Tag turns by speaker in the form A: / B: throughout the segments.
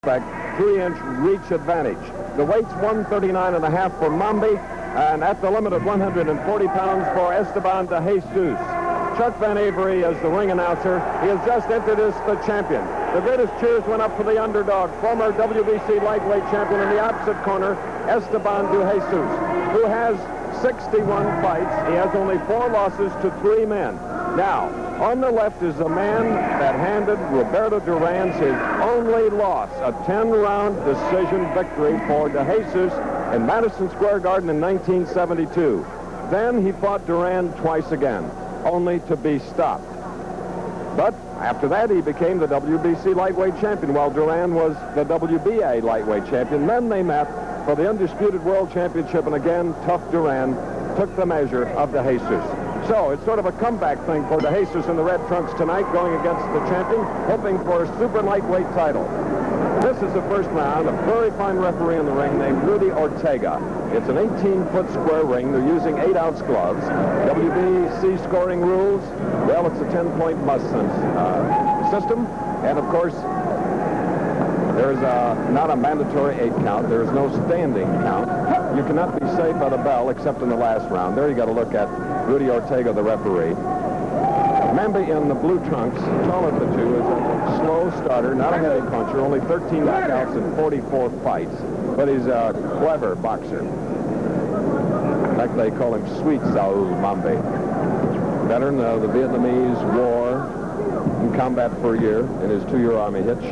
A: 3-inch reach advantage. The weight's 139.5 for Mamby, and at the limit of 140 pounds for Esteban de Jesus. Chuck Van Avery is the ring announcer. He has just introduced the champion. The greatest cheers went up for the underdog, former WBC lightweight champion in the opposite corner, Esteban de Jesus, who has 61 fights. He has only 4 losses to 3 men. Now, on the left is a man that handed Roberto Duran his only loss, a 10-round decision victory for de Jesus in Madison Square Garden in 1972. Then he fought Duran twice again, only to be stopped. But after that, he became the WBC lightweight champion, while Duran was the WBA lightweight champion. Then they met for the undisputed world championship, and again, tough Duran took the measure of de Jesus. So it's sort of a comeback thing for de Jesus in the red trunks tonight, going against the champion, hoping for a super lightweight title. This is the first round. A very fine referee in the ring named Rudy Ortega. It's an 18-foot square ring. They're using 8-ounce gloves. WBC scoring rules, well, it's a 10-point must-sense system. And, of course, there's not a mandatory 8 count. There's no standing count. You cannot be safe at a bell except in the last round. There you got to look at Rudy Ortega, the referee. Mamby in the blue trunks, taller of the two, is a slow starter, not a heavy puncher, only 13 knockouts in 44 fights. But he's a clever boxer. In fact, they call him Sweet Saoul Mamby. Veteran of the Vietnamese War, in combat for a year in his 2-year Army hitch.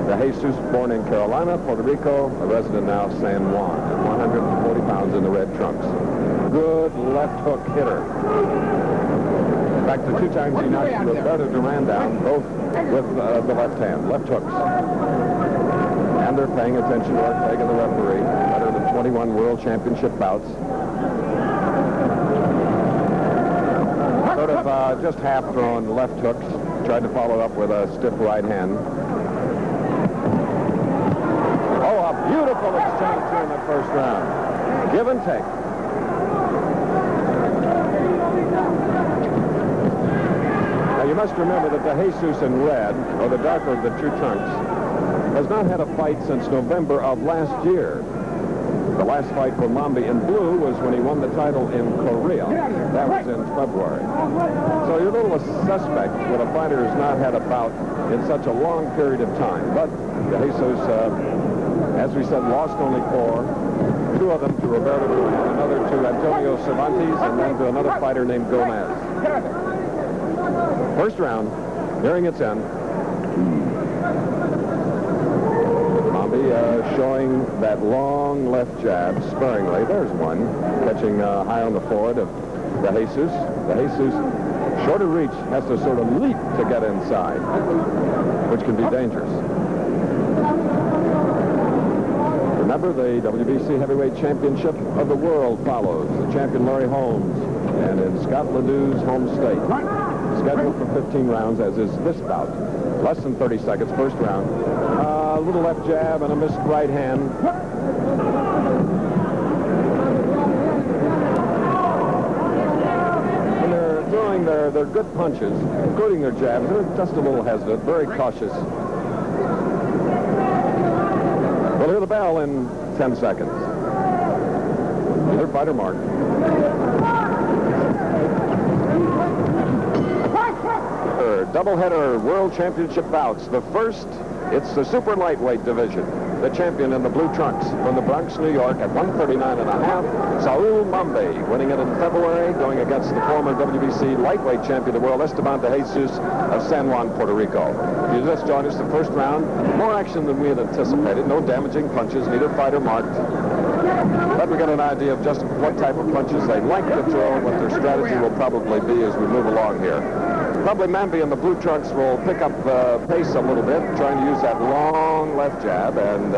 A: De Jesus, born in Carolina, Puerto Rico, a resident now of San Juan, at 140 pounds in the red trunks. Good left hook hitter. In fact, the 2 times he knocked Roberto Duran down, both with the left hand, left hooks. And they're paying attention to Ortega, the referee, better than 21 world championship bouts. Sort of just half-thrown left hooks, tried to follow up with a stiff right hand. Oh, a beautiful exchange here in the first round. Give and take. Now, you must remember that de Jesus in red, or the darker of the 2 trunks, has not had a fight since November of last year. The last fight for Mamby in blue was when he won the title in Korea. That was in February. So you're a little suspect when a fighter has not had a bout in such a long period of time. But de Jesus, as we said, lost only 4. 2 of them to Roberto Duran, another to Antonio Cervantes, and then to another fighter named Gomez. First round, nearing its end. Mamby showing that long left jab sparingly. There's one, catching high on the forehead of de Jesus. De Jesus, shorter reach, has to sort of leap to get inside, which can be dangerous. Remember, the WBC Heavyweight Championship of the World follows. The champion, Larry Holmes, and in Scott Ledoux's home state. Scheduled for 15 rounds, as is this bout. Less than 30 seconds, first round. A little left jab and a missed right hand. And they're throwing their good punches, including their jabs. They're just a little hesitant, very cautious. We'll hear the bell in 10 seconds. Either fighter mark. Doubleheader World Championship bouts. The first, it's the super lightweight division. The champion in the blue trunks from the Bronx, New York, at 139.5. Saoul Mamby, winning it in February, going against the former WBC lightweight champion of the world, Esteban de Jesus of San Juan, Puerto Rico. You just joined us the first round. More action than we had anticipated. No damaging punches, neither fighter marked. But we got an idea of just what type of punches they like to throw and what their strategy will probably be as we move along here. Probably Mamby in the blue trunks will pick up pace a little bit, trying to use that long left jab, and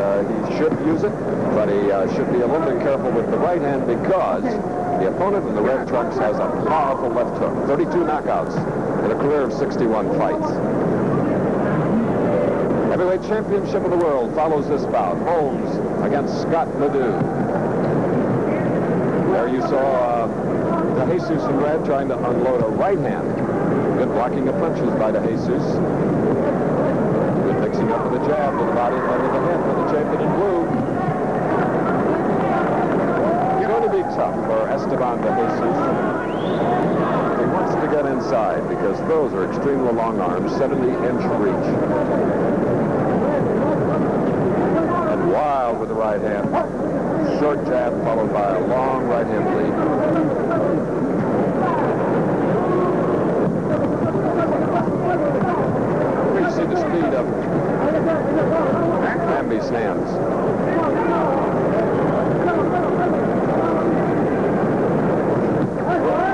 A: he should use it, but he should be a little bit careful with the right hand because the opponent in the red trunks has a powerful left hook. 32 knockouts in a career of 61 fights. Heavyweight Championship of the World follows this bout. Holmes against Scott Leddoux. There you saw de Jesus in red trying to unload a right hand. Good blocking of punches by de Jesus. Good mixing up with a jab to the body and under the head. throws are extremely long arms, 70-inch reach. And wild with the right hand. Short jab followed by a long right hand lead. You see the speed of Mamby's hands.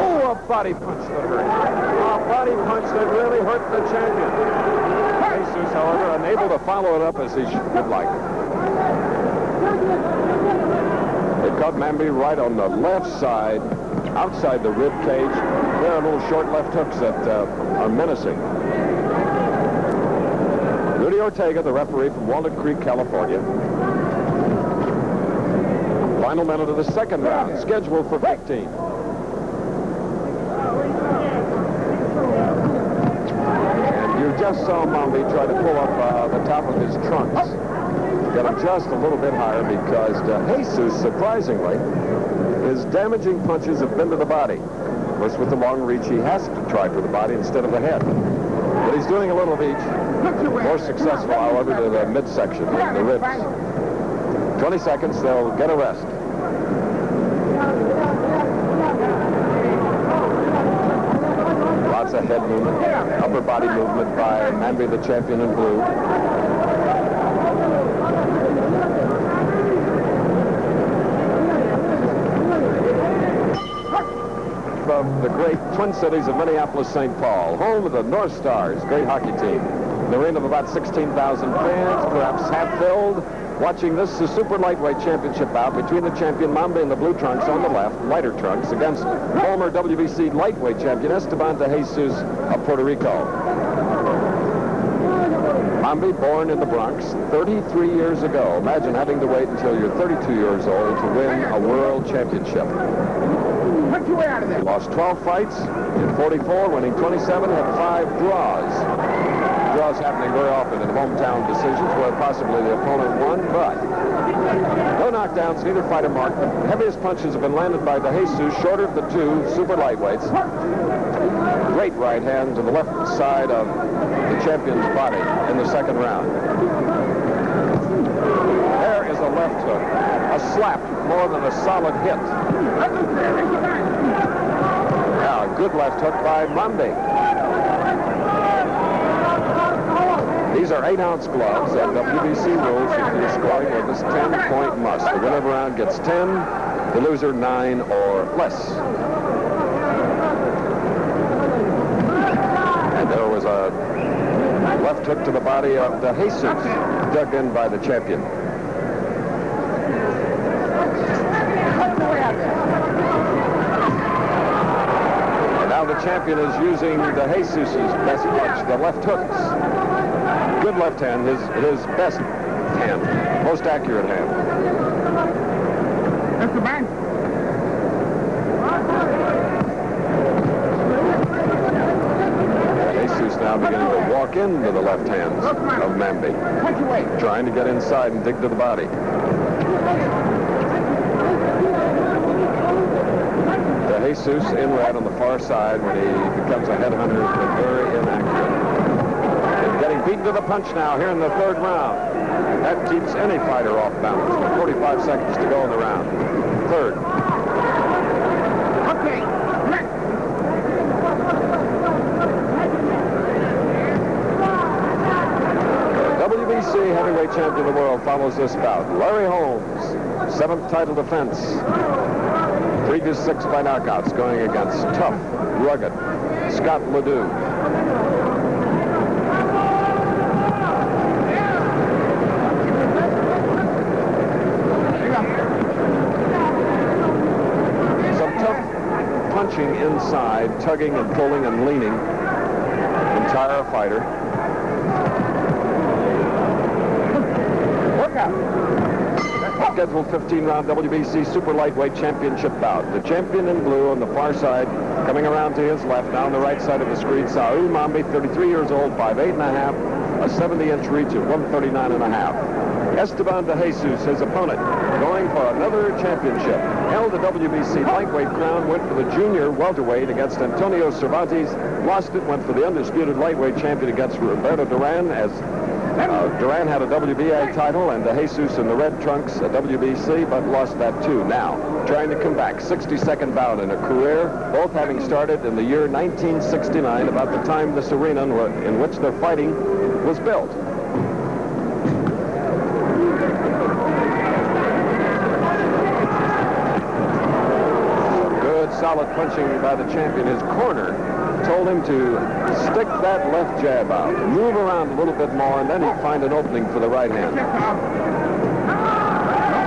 A: Oh, a body punch that hurt. A body punch that really hurt the champion. Jesus, however, unable to follow it up as he would like. It caught Mamby right on the left side, outside the rib cage. There are little short left hooks that are menacing. Rudy Ortega, the referee from Walnut Creek, California. Final minute of the second round, scheduled for 15. And you just saw Mamby try to pull up the top of his trunks. Got him just a little bit higher because Jesus, surprisingly, his damaging punches have been to the body. Of course, with the long reach, he has to try for the body instead of the head. But he's doing a little of each. More successful, however, to the midsection, the ribs. 20 seconds, they'll get a rest. Lots of head movement, upper body movement by Mamby, the champion in blue. Of the great Twin Cities of Minneapolis-St. Paul, home of the North Stars, great hockey team. An arena of about 16,000 fans, perhaps half-filled, watching this super lightweight championship bout between the champion Mamby in the blue trunks on the left, lighter trunks, against former WBC lightweight champion Esteban de Jesus of Puerto Rico. Mamby, born in the Bronx 33 years ago. Imagine having to wait until you're 32 years old to win a world championship. He lost 12 fights in 44, winning 27, had 5 draws. Draws happening very often in hometown decisions where possibly the opponent won, but no knockdowns, neither fighter marked. The heaviest punches have been landed by De Jesus, shorter of the two super lightweights. Great right hand to the left side of the champion's body in the second round. There is a left hook, a slap more than a solid hit. Now, a good left hook by Mamby. These are 8-ounce gloves, and WBC rules if you're scoring with this 10-point must. The winner of the round gets 10, the loser 9 or less. And there was a left hook to the body of De Jesus, dug in by the champion. Now the champion is using De Jesus' best punch, the left hooks. Good left hand, his best hand, most accurate hand. Esteban. Jesus now beginning to walk into the left hands of Mamby, trying to get inside and dig to the body. Jesus in red on the far side when he becomes a headhunter, but very inaccurate. And getting beaten to the punch now here in the third round. That keeps any fighter off balance with 45 seconds to go in the round. Third. Okay. The WBC heavyweight champion of the world follows this bout. Larry Holmes, 7th title defense. 3-6 by knockouts, going against tough, rugged Scott Ledoux. Some tough punching inside, tugging and pulling and leaning. Entire fighter. Workout. Scheduled 15-round WBC Super Lightweight Championship bout. The champion in blue on the far side, coming around to his left, now on the right side of the screen, Saoul Mamby, 33 years old, 5'8.5", a 70-inch reach of 139.5. Esteban de Jesus, his opponent, going for another championship. Held the WBC lightweight crown, went for the junior welterweight against Antonio Cervantes, lost it, went for the undisputed lightweight champion against Roberto Duran, as Duran had a WBA title and de Jesus in the red trunks a WBC, but lost that too. Now, trying to come back, 62nd bout in a career, both having started in the year 1969, about the time this arena in which they're fighting was built. Solid punching by the champion. His corner told him to stick that left jab out, move around a little bit more, and then he'd find an opening for the right hand.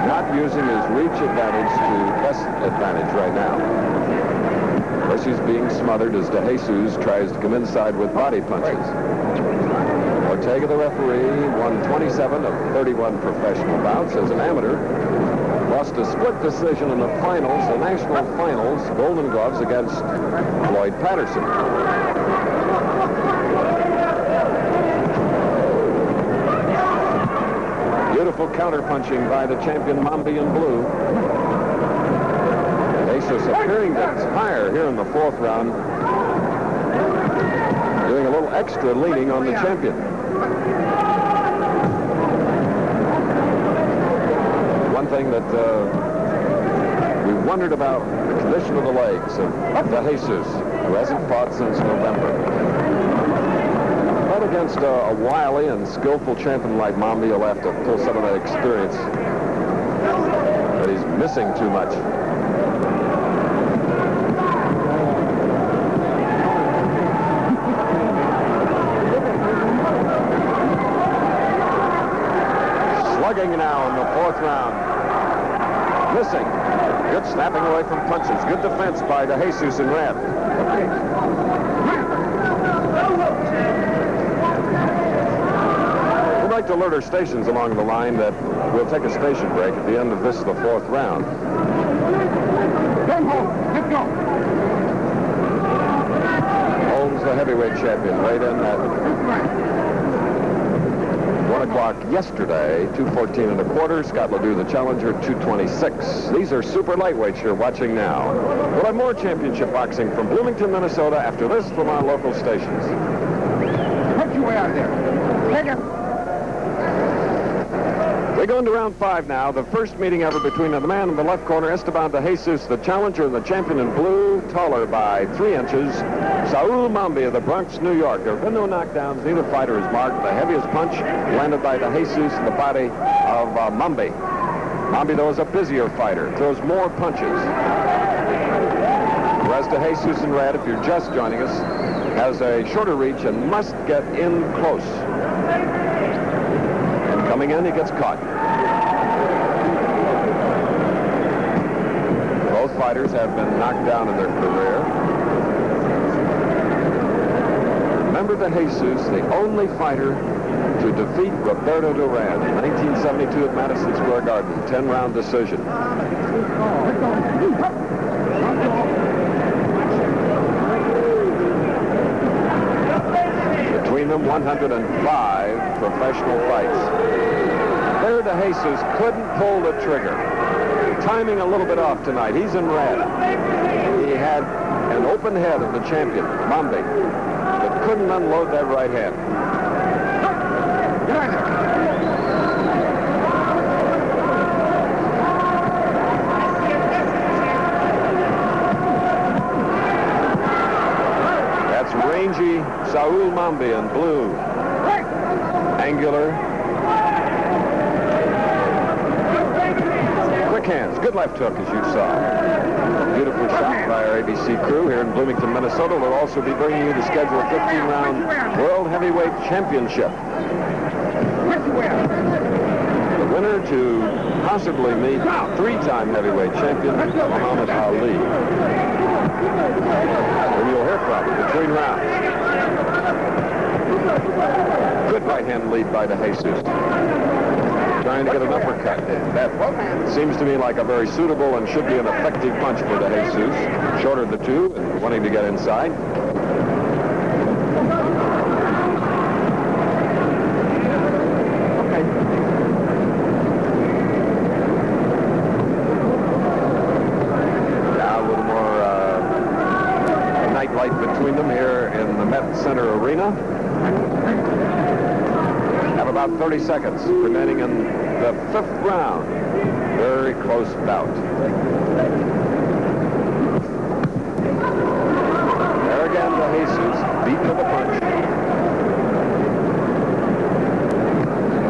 A: Not using his reach advantage to best advantage right now. Of course, he's being smothered as de Jesus tries to come inside with body punches. Ortega, the referee, won 27 of 31 professional bouts as an amateur. Lost a split decision in the finals, the national finals, Golden Gloves against Floyd Patterson. Beautiful counter-punching by the champion, Mamby in blue. Jesus appearing to tire here in the fourth round, doing a little extra leaning on the champion. One thing that we wondered about the condition of the legs of de Jesus, who hasn't fought since November. But against a wily and skillful champion like Mamby, he'll have to pull some of that experience. But he's missing too much. Slugging now in the fourth round. Missing. Good snapping away from punches. Good defense by de Jesus in red. We'd like to alert our stations along the line that we'll take a station break at the end of the fourth round. Holmes, the heavyweight champion, weighed in at 1 o'clock yesterday, 214 and a quarter. Scott Ledoux, the challenger, 226. These are super lightweights you're watching now. We'll have more championship boxing from Bloomington, Minnesota after this from our local stations.
B: Put your way out of there. Take it.
A: We go into round 5 now. The first meeting ever between the man in the left corner, Esteban de Jesus, the challenger, and the champion in blue, taller by 3 inches, Saoul Mamby of the Bronx, New York. There have been no knockdowns. Neither fighter is marked. The heaviest punch landed by de Jesus in the body of Mamby. Mamby, though, is a busier fighter, throws more punches. Whereas de Jesus in red, if you're just joining us, has a shorter reach and must get in close. And coming in, he gets caught. Both fighters have been knocked down in their career. Remember de Jesus, the only fighter to defeat Roberto Duran in 1972 at Madison Square Garden, 10-round decision. Between them, 105 professional fights. There, de Jesus couldn't pull the trigger. Timing a little bit off tonight. He's in red. He had an open head of the champion, Mamby, but couldn't unload that right hand. That's rangy Saoul Mamby in blue. Angular. Quick hands. Good left hook, as you saw. Beautiful shot by our ABC crew here in Bloomington, Minnesota. We'll also be bringing you the scheduled 15-round World Heavyweight Championship. The winner to possibly meet 3-time heavyweight champion Muhammad Ali, who you'll hear from between rounds. Good right hand lead by de Jesus. Trying to get an uppercut. That seems to me like a very suitable and should be an effective punch for de Jesus. Shorter of the two and wanting to get inside. about 30 seconds remaining in the 5th round. Very close bout. There again, De Jesus, beaten to the punch.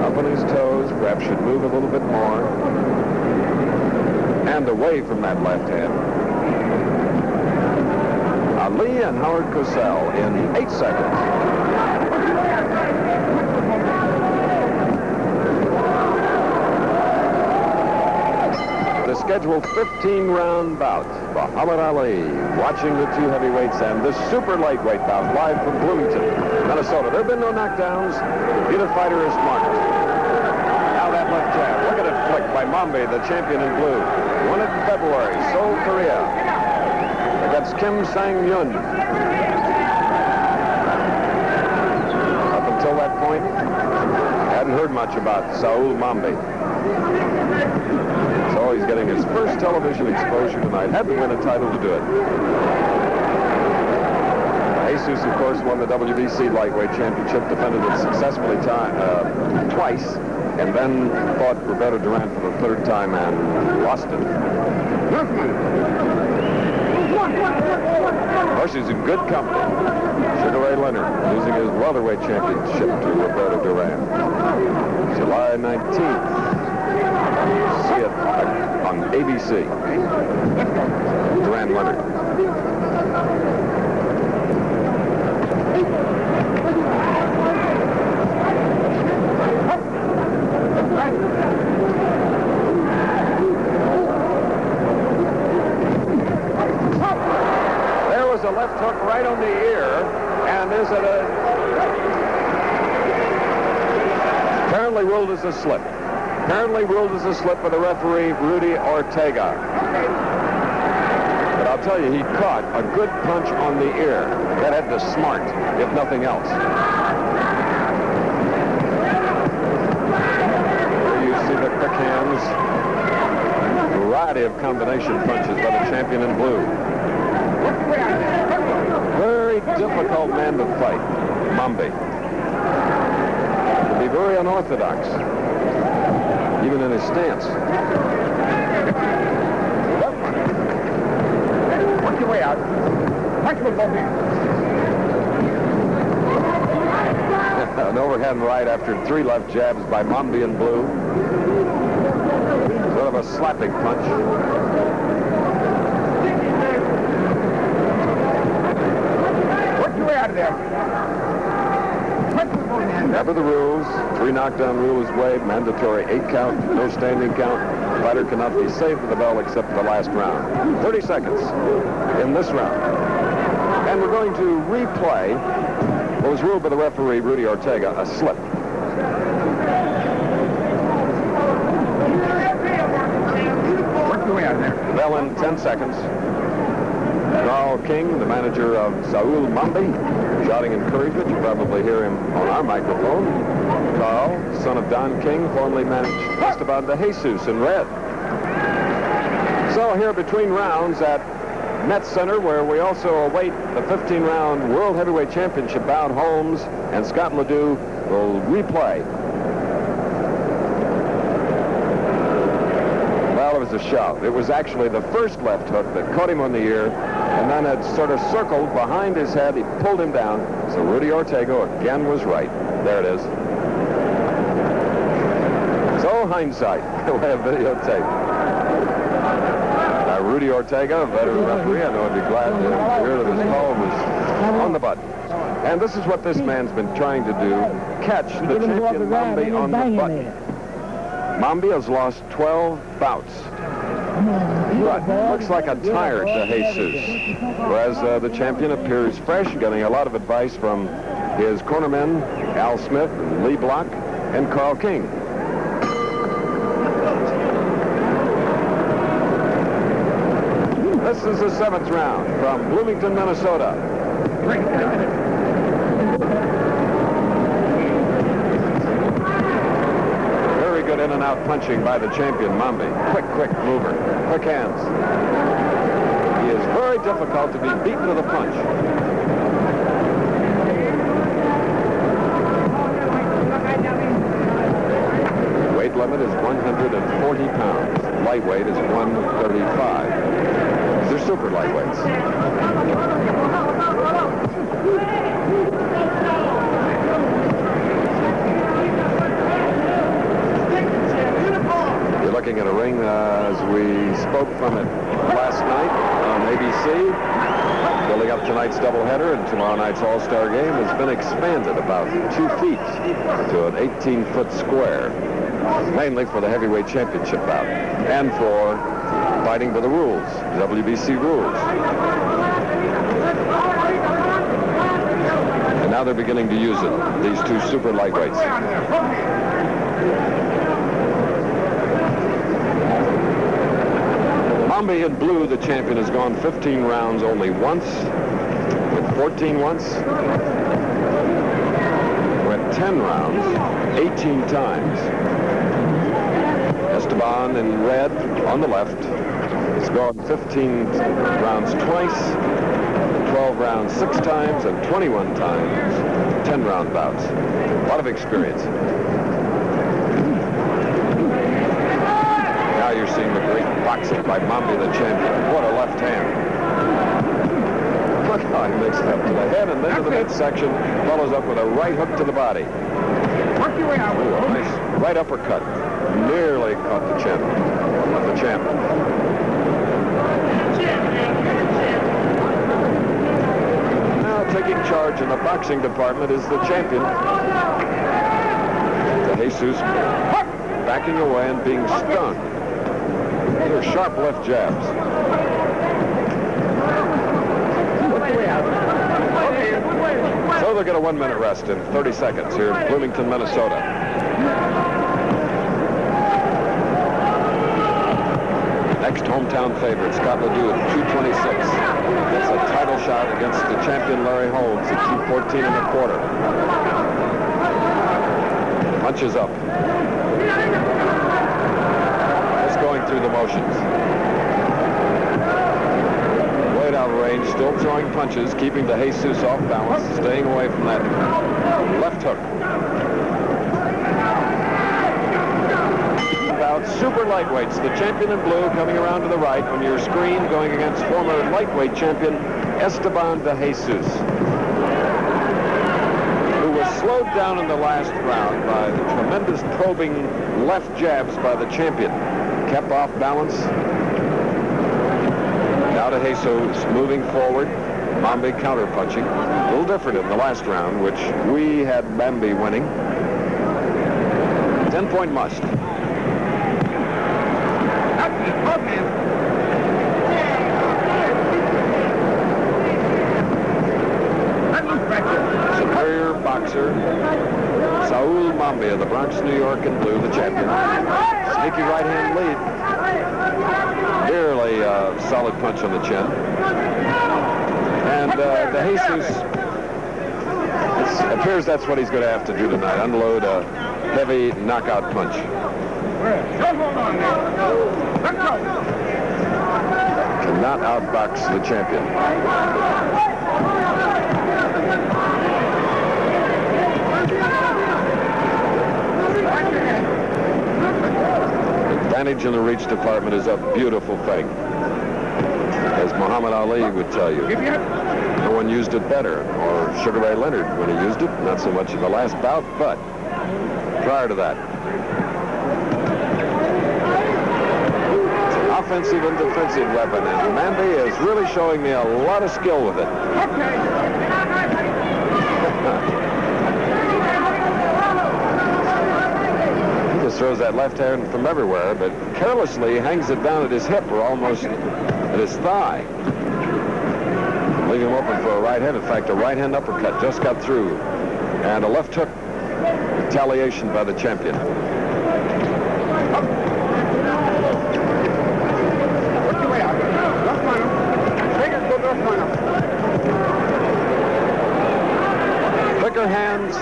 A: Up on his toes, perhaps should move a little bit more. And away from that left hand. Ali and Howard Cosell in 8 seconds. The scheduled 15-round bout. Muhammad Ali watching the two heavyweights and the super lightweight bout live from Bloomington, Minnesota. There have been no knockdowns. Either fighter is marked. Now that left jab. Look at it flick by Mamby, the champion in blue. Won it in February. Seoul, Korea. Against Kim Sang-yun. Up until that point, hadn't heard much about Saoul Mamby. So he's getting his first television exposure tonight. Had to win a title to do it. Jesus, of course, won the WBC lightweight championship, defended it successfully twice, and then fought Roberto Duran for the 3rd time and lost it. Of course, he's in good company. Sugar Ray Leonard losing his welterweight championship to Roberto Duran. July 19th. See it on ABC. Duran Leonard. There was a left hook right on the ear, and is it apparently ruled as a slip. Apparently ruled as a slip by the referee, Rudy Ortega. But I'll tell you, he caught a good punch on the ear. That had to smart, if nothing else. Here you see the quick hands. Variety of combination punches by the champion in blue. Very difficult man to fight, Mamby. To be very unorthodox. Even in his stance.
B: Work your way out. Punch with both hands.
A: An overhand right after 3 left jabs by Mamby in blue. Sort of a slapping punch.
B: Work your way out of there.
A: Never the rules. 3 knockdown rule is waived. Mandatory 8 count, no standing count. Fighter cannot be saved for the bell except the last round. 30 seconds in this round. And we're going to replay what was ruled by the referee, Rudy Ortega, a slip.
B: Work your way out of there.
A: The bell in 10 seconds. Carl King, the manager of Saoul Mamby, shouting encouragement. You probably hear him on our microphone. Carl, son of Don King, formerly managed Esteban de Jesus in red. So here between rounds at Met Center, where we also await the 15-round World Heavyweight Championship bout, Holmes and Scott Ledoux will replay. Well, it was a shove. It was actually the first left hook that caught him on the ear, and then it sort of circled behind his head. He pulled him down. So Rudy Ortega again was right. There it is. So hindsight, we'll have videotape. Now Rudy Ortega, a veteran referee, I know I'd be glad to hear that his call was on the button. And this is what this man's been trying to do, catch the champion Mamby on the button. Mamby has lost 12 bouts. But looks like a tired De Jesus. Whereas the champion appears fresh, getting a lot of advice from his cornermen, Al Smith, and Lee Block, and Carl King. This is the 7th round from Bloomington, Minnesota. Very good in and out punching by the champion, Mamby. Quick mover, quick hands. He is very difficult to be beaten to the punch. weight limit is 140 pounds. Lightweight is 135. They're super lightweights. You're looking at a ring as we spoke from it last night on ABC. Building up tonight's doubleheader and tomorrow night's All-Star game has been expanded about 2 feet to an 18-foot square, mainly for the heavyweight championship bout and for fighting by the rules, WBC rules. And now they're beginning to use it, these two super lightweights. Mamby in blue, the champion, has gone 15 rounds only once, with 14 once, went 10 rounds 18 times. Esteban in red on the left has gone 15 rounds twice, 12 rounds 6 times, and 21 times 10-round bouts. A lot of experience. Now you're seeing the great boxing by Mamby, the champion. What a left hand. Look how he mixed up to the head and then to the midsection. Follows up with a right hook to the body.
B: Work your way out.
A: Ooh, a nice right uppercut. Nearly caught the chin of the champ. Now taking charge in the boxing department is the champion. De Jesus backing away and being stung. They're sharp left jabs. So they'll get a 1-minute rest in 30 seconds here in Bloomington, Minnesota. Next hometown favorite, Scott Ledoux at 226. Gets a title shot against the champion Larry Holmes at 214 1/4. Punches up. Just going through the motions. Right out of range, still throwing punches, keeping De Jesus off balance, staying away from that left hook. About super lightweights, the champion in blue coming around to the right on your screen, going against former lightweight champion Esteban De Jesus, who was slowed down in the last round by the tremendous probing left jabs by the champion. Kept off balance. Now De Jesus moving forward. Mamby counter-punching. A little different in the last round, which we had Mamby winning. 10-point must. Superior boxer Saoul Mamby of the Bronx, New York in blue, the champion. Sneaky right-hand lead. Nearly a solid punch on the chin. And De Jesus, it appears that's what he's going to have to do tonight, unload a heavy knockout punch. Cannot outbox the champion. Advantage in the reach department is a beautiful thing. As Muhammad Ali would tell you, no one used it better, or Sugar Ray Leonard when he used it, not so much in the last bout, but prior to that. It's an offensive and defensive weapon, and Mamby is really showing me a lot of skill with it. Throws that left hand from everywhere, but carelessly hangs it down at his hip or almost at his thigh, leaving him open for a right hand. In fact, a right hand uppercut just got through, and a left hook retaliation by the champion. Quicker hands.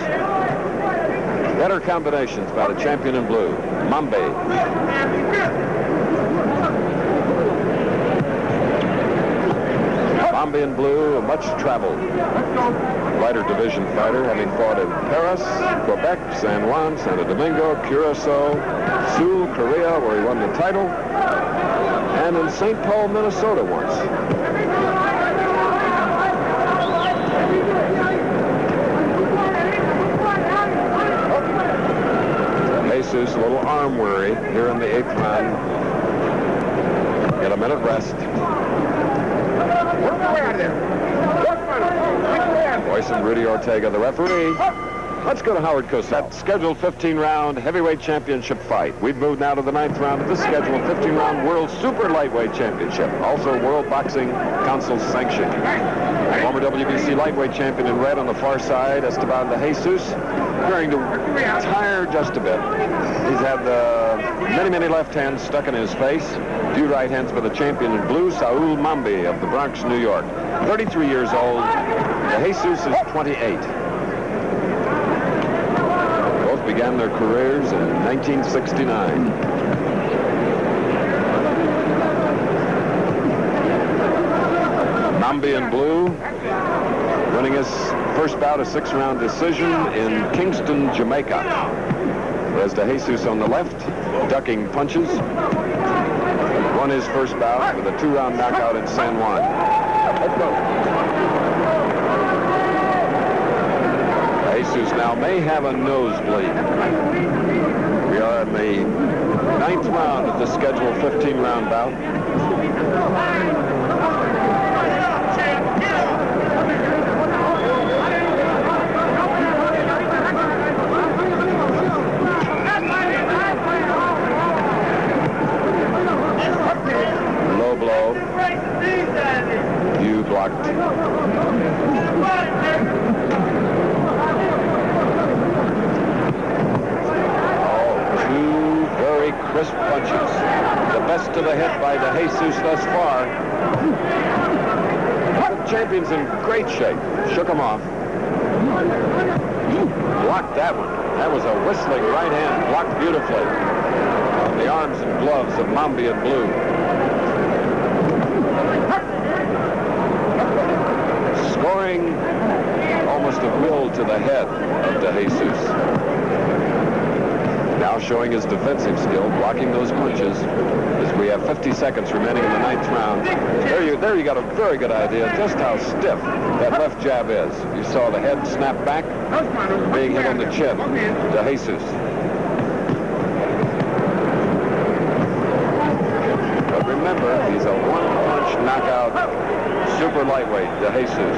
A: Better combinations by the champion in blue, Mamby. Mamby in blue, much traveled lighter division fighter, having fought in Paris, Quebec, San Juan, Santo Domingo, Curacao, Saoul, Korea, where he won the title, and in St. Paul, Minnesota once. Jesus, a little arm worry here in the 8th round. Get a minute rest. Voice and Rudy Ortega, the referee. Let's go to Howard Cosell. That scheduled 15-round heavyweight championship fight. We've moved now to the 9th round of this scheduled 15-round World Super Lightweight Championship, also World Boxing Council sanctioned. Former WBC lightweight champion in red on the far side, Esteban de Jesus, appearing to tire just a bit. He's had many left hands stuck in his face. Few right hands for the champion in blue, Saoul Mamby of the Bronx, New York. 33 years old. De Jesus is 28. Both began their careers in 1969. Mamby in blue, winning his first bout, a 6-round decision in Kingston, Jamaica. Whereas De Jesus on the left, ducking punches, won his first bout with a 2-round knockout in San Juan. De Jesus now may have a nosebleed. We are in the 9th round of the scheduled 15-round bout. Low blow. You blocked. Crisp punches. The best of the hit by De Jesus thus far. The champion's in great shape. Shook him off. Blocked that one. That was a whistling right hand. Blocked beautifully. On the arms and gloves of Mamby in blue. Scoring almost a will to the head of De Jesus. Now showing his defensive skill, blocking those punches as we have 50 seconds remaining in the 9th round. There you got a very good idea just how stiff that left jab is. You saw the head snap back, being hit on the chin. De Jesus. But remember, he's a one-punch knockout super lightweight, De Jesus.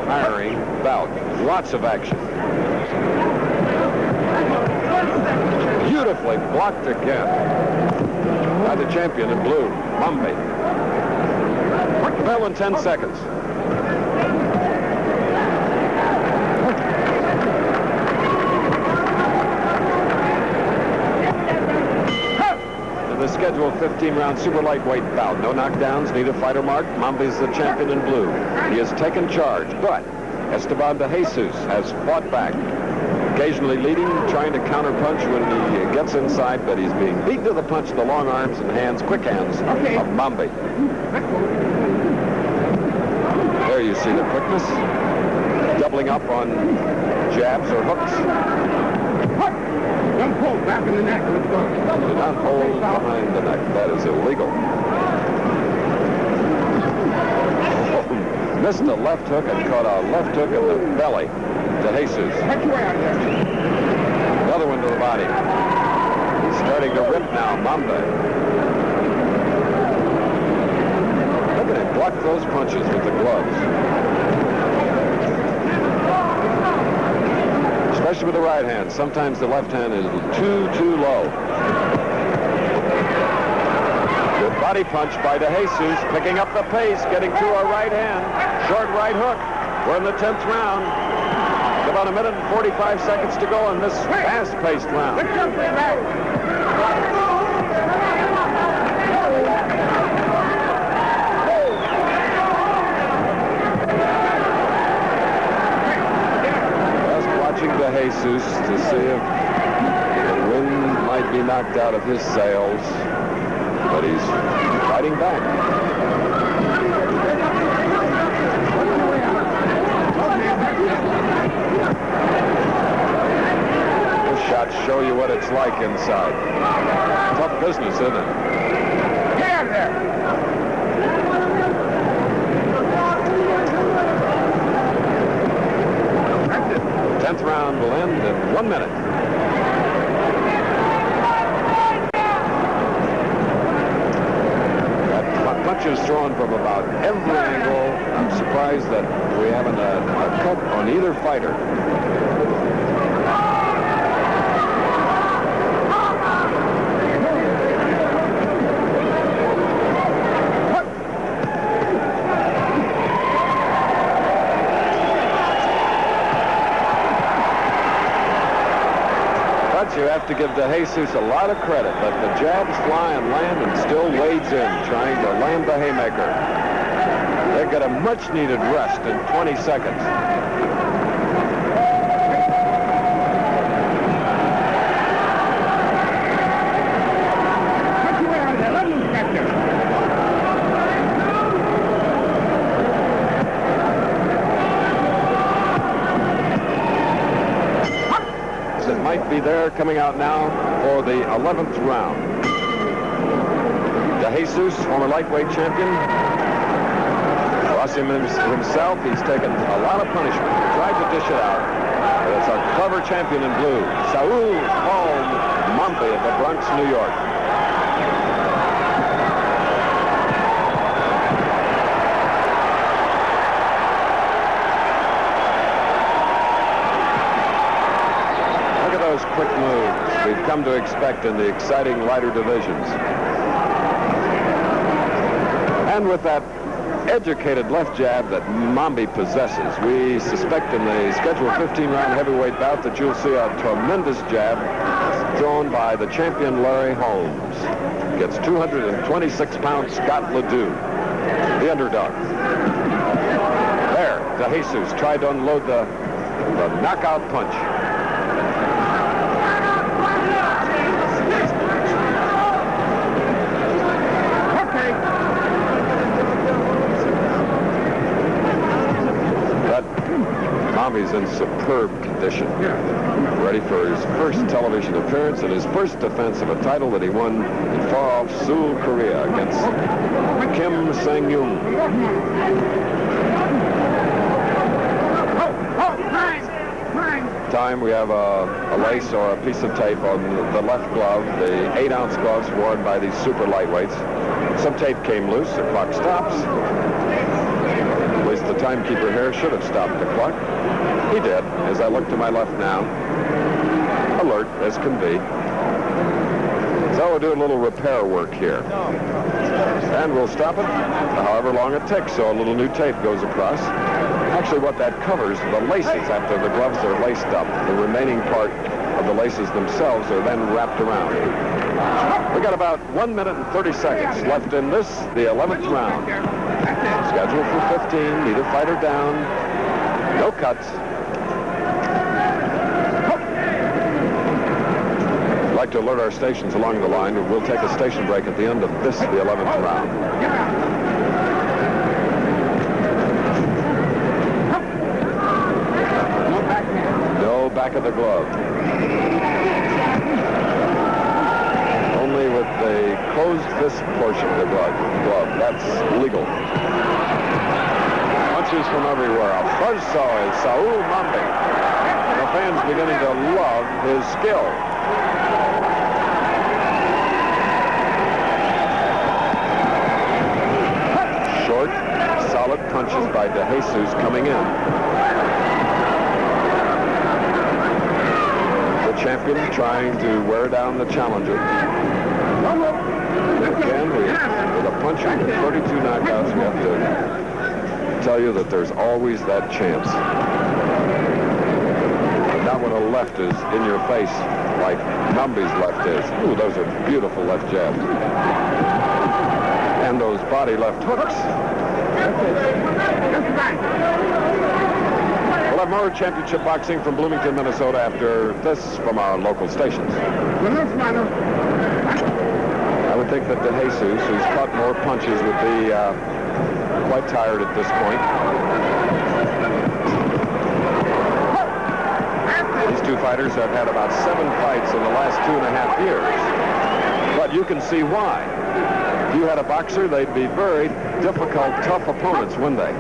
A: Tiring bout. Lots of action. Beautifully blocked again by the champion in blue, Mamby. Bell in 10 seconds. The scheduled 15-round super lightweight bout. No knockdowns, neither fighter marked. Mamby's the champion in blue. He has taken charge, but Esteban de Jesus has fought back, occasionally leading, trying to counterpunch when he gets inside, but he's being beaten to the punch, the long arms and hands, quick hands of Mamby. There you see the quickness, doubling up on jabs or hooks.
B: Don't pull back in the neck. Let's go.
A: Do not hold behind the neck. That is illegal. Missed a left hook and caught a left hook in the belly to Jesus. Another one to the body. He's starting to rip now, Mamby. Look at him block those punches with the gloves. Especially with the right hand. Sometimes the left hand is too low. Good body punch by De Jesus, picking up the pace, getting to a right hand. Short right hook. We're in the 10th round. About a minute and 45 seconds to go in this fast-paced round. Just watching De Jesus to see if the wind might might be knocked out of his sails, but he's fighting back. Those shots show you what it's like inside. Tough business, isn't it?
B: Get out of there!
A: 10th round will end in 1 minute. That punch is thrown from about every angle. I'm surprised that we haven't a cut on either fighter. You have to give DeJesus a lot of credit. Let the jabs fly and land and still wades in, trying to land the haymaker. They get a much-needed rest in 20 seconds. Be there coming out now for the 11th round. DeJesus, former lightweight champion. Watching himself, he's taken a lot of punishment. Tried to dish it out. But it's a clever champion in blue, Saoul Mamby of the Bronx, New York. Quick moves we've come to expect in the exciting lighter divisions. And with that educated left jab that Mamby possesses, we suspect in the scheduled 15-round heavyweight bout that you'll see a tremendous jab thrown by the champion Larry Holmes. Gets 226-pound Scott Ledoux, the underdog. There, DeJesus tried to unload the knockout punch. Mamby's in superb condition. Ready for his first television appearance and his first defense of a title that he won in far-off Seoul, Korea against Kim Sang-yoon. Time, we have a lace or a piece of tape on the left glove, the 8-ounce gloves worn by these super lightweights. Some tape came loose, the clock stops. At least the timekeeper here should have stopped the clock. He did, as I look to my left now. Alert as can be. So we'll do a little repair work here. And we'll stop it however long it takes, so a little new tape goes across. Actually, what that covers, the laces after the gloves are laced up. The remaining part of the laces themselves are then wrapped around. We got about 1 minute and 30 seconds left in this, the 11th round. Scheduled for 15, neither fighter down, no cuts. I'd like to alert our stations along the line. We'll take a station break at the end of this, the 11th round. No back of the glove. Only with the closed fist portion of the glove. That's legal. Punches from everywhere. A buzzsaw is Saoul Mamby. The fans beginning to love his skill. Short, solid punches by DeJesus coming in. The champion trying to wear down the challenger. Again, with a puncher with 32 knockouts, we have to tell you that there's always that chance. But not when a left is in your face like Mamby's left is. Ooh, those are beautiful left jabs. And those body left hooks. 11 more championship boxing from Bloomington, Minnesota after this from our local stations. I would think that DeJesus, who's caught more punches, would be quite tired at this point. These two fighters have had about 7 fights in the last 2.5 years. But you can see why. If you had a boxer, they'd be very difficult, tough opponents, wouldn't they?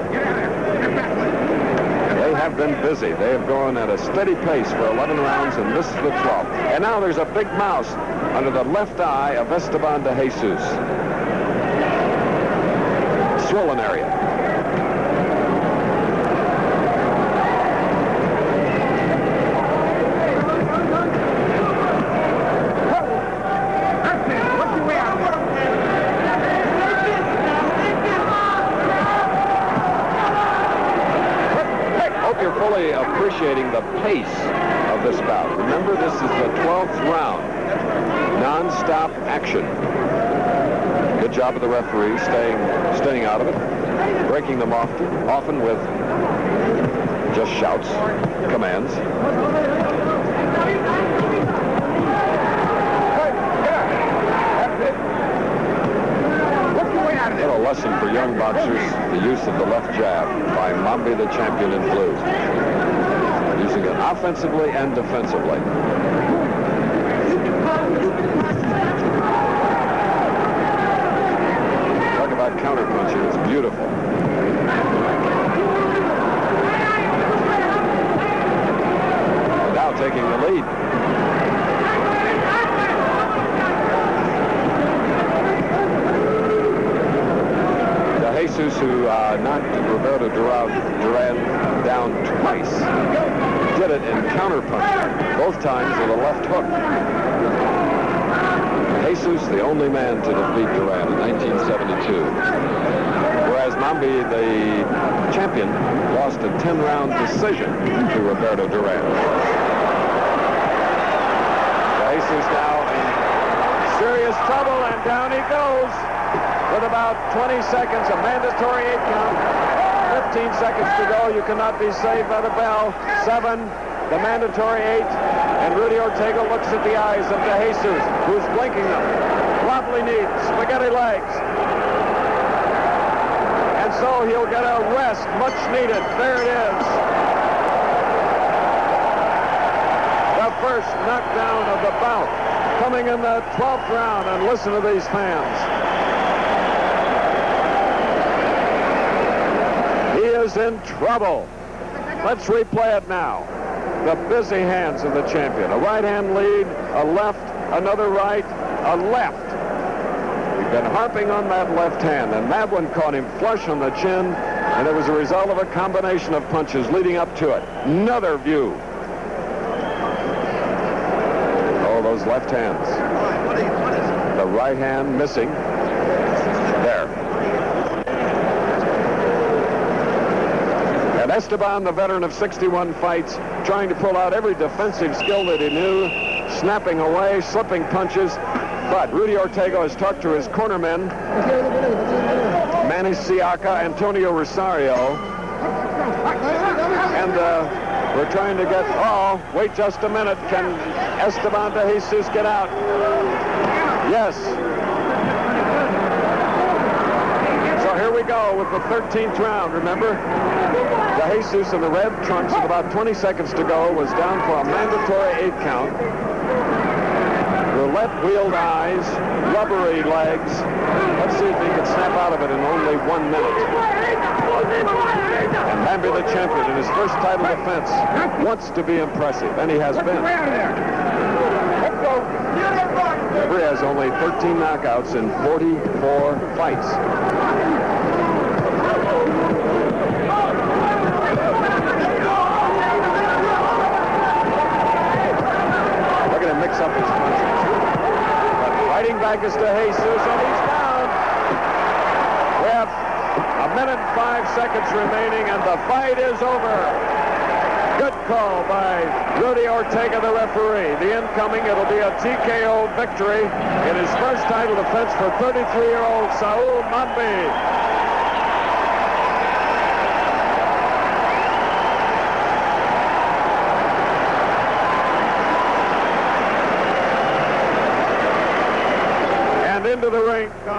A: They have been busy. They have gone at a steady pace for 11 rounds, and this is the 12th. And now there's a big mouse under the left eye of Esteban DeJesus. Swollen area. Appreciating the pace of this bout. Remember, this is the 12th round. Non-stop action. Good job of the referee staying out of it, breaking them often with just shouts, commands. What a lesson for young boxers, the use of the left jab by Mamby, the champion in blue. Using it offensively and defensively. Talk about counterpunching. It's beautiful. And now taking the lead. DeJesus, who knocked Roberto Duran down twice, did it in counterpunching, both times with a left hook. Jesus, the only man to defeat Duran in 1972. Whereas Mamby, the champion, lost a 10-round decision to Roberto Duran. Jesus now in serious trouble, and down he goes. With about 20 seconds, a mandatory 8 count. 15 seconds to go. You cannot be saved by the bell. 7, the mandatory 8. And Rudy Ortega looks at the eyes of DeJesus, who's blinking them. Wobbly knees, spaghetti legs. And so he'll get a rest, much needed. There it is. The first knockdown of the bout. Coming in the 12th round, and listen to these fans. In trouble. Let's replay it now. The busy hands of the champion. A right hand lead, a left, another right, a left. We've been harping on that left hand, and that one caught him flush on the chin, and it was a result of a combination of punches leading up to it. Another view. Oh, those left hands. The right hand missing. There. Esteban, the veteran of 61 fights, trying to pull out every defensive skill that he knew, snapping away, slipping punches. But Rudy Ortega has talked to his cornermen, Manny Siaka, Antonio Rosario, and we're trying to get, wait just a minute. Can Esteban DeJesus get out? Yes. So here we go with the 13th round, remember? DeJesus in the red trunks with about 20 seconds to go was down for a mandatory 8 count. Roulette wheeled eyes, rubbery legs. Let's see if he can snap out of it in only 1 minute. And Mamby, the champion, in his first title defense, wants to be impressive, and he has been. Mamby has only 13 knockouts in 44 fights. Mix up his punches. But fighting back is DeJesus, and he's down. We have 1 minute and 5 seconds remaining, and the fight is over. Good call by Rudy Ortega, the referee. The incoming, it'll be a TKO victory in his first title defense for 33-year-old Saoul Mamby.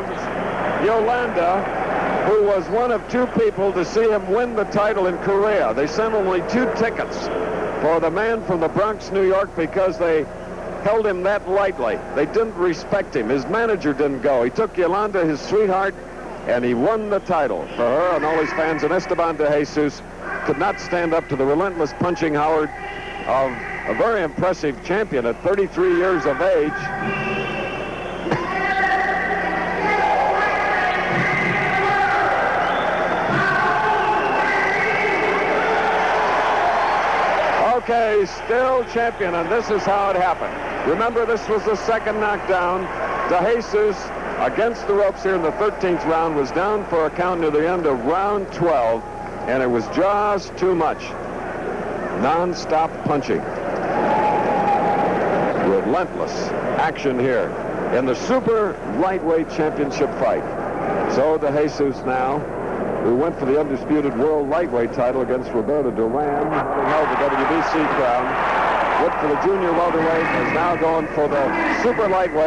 A: comes Yolanda, who was one of 2 people to see him win the title in Korea. They sent only 2 tickets for the man from the Bronx, New York, because they held him that lightly. They didn't respect him. His manager didn't go. He took Yolanda, his sweetheart, and he won the title for her and all his fans. And Esteban de Jesus could not stand up to the relentless punching, Howard, of a very impressive champion at 33 years of age. Okay, still champion, and this is how it happened. Remember, this was the second knockdown. De Jesus, against the ropes here in the 13th round, was down for a count near the end of round 12, and it was just too much. Non-stop punching. Relentless action here in the super lightweight championship fight. So De Jesus now, who went for the undisputed world lightweight title against Roberto Duran, having held the WBC crown, went for the junior welterweight, is now going for the super lightweight.